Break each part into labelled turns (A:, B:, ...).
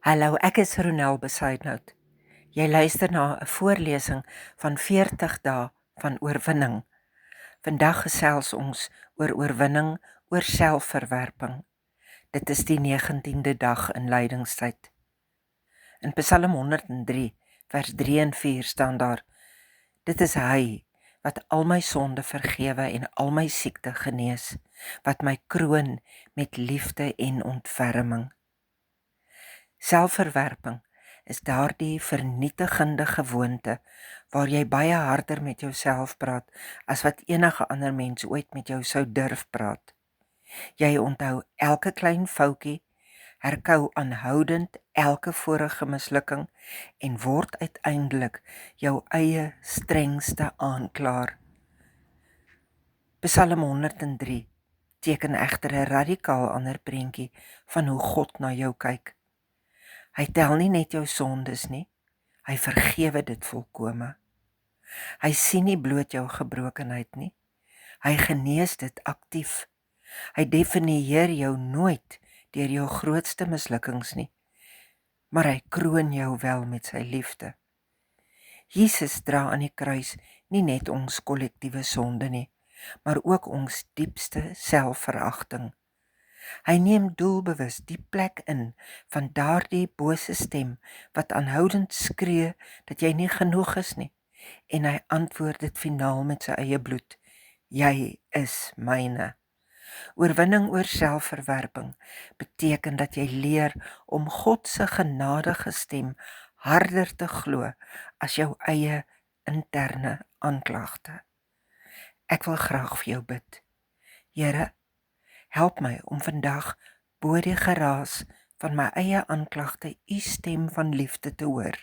A: Hallo, ek is Ronel Besuidnout. Jy luister na 'n voorlesing van 40 dae van oorwinning. Vandag gesels ons oor oorwinning oor selfverwerping. Dit is die 19de dag in lydingstyd. In Psalm 103 vers 3 en 4 staan daar: Dit is hy wat al my sonde vergewe en al my siekte genees, wat my kroon met liefde en ontferming. Selfverwerping is daardie vernietigende gewoonte waar jy baie harder met jouself praat as wat enige ander mens ooit met jou sou durf praat. Jy onthou elke klein foutjie, herkou aanhoudend elke vorige mislukking en word uiteindelik jou eie strengste aanklaer. Psalm 103 teken egter 'n radikaal ander prentjie van hoe God na jou kyk. Hy tel nie net jou sondes nie, hy vergewe dit volkome. Hy sien nie bloot jou gebrokenheid nie, hy genees dit aktief. Hy definieer jou nooit deur jou grootste mislukkings nie, maar hy kroon jou wel met sy liefde. Jesus dra aan die kruis nie net ons kollektiewe sonde nie, maar ook ons diepste selfveragting. Hy neem doelbewus die plek in van daardie bose stem wat aanhoudend skree dat jy nie genoeg is nie, en hy antwoord dit finaal met sy eie bloed: Jy is myne. Oorwinning oor selfverwerping beteken dat jy leer om God se genadige stem harder te glo as jou eie interne aanklagte. Ek wil graag vir jou bid. Here, help my om vandag bo die geraas van my eie aanklagte u stem van liefde te hoor.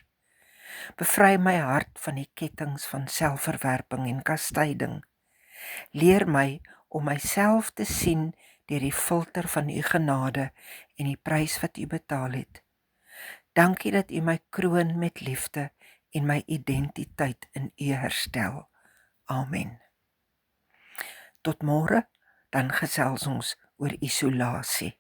A: Bevry my hart van die kettinge van selfverwerping en kastyding. Leer my om myself te sien deur die filter van u genade en die prys wat u betaal het. Dankie dat u my kroon met liefde en my identiteit in u herstel. Amen. Tot môre, dan gesels ons oor isolasie.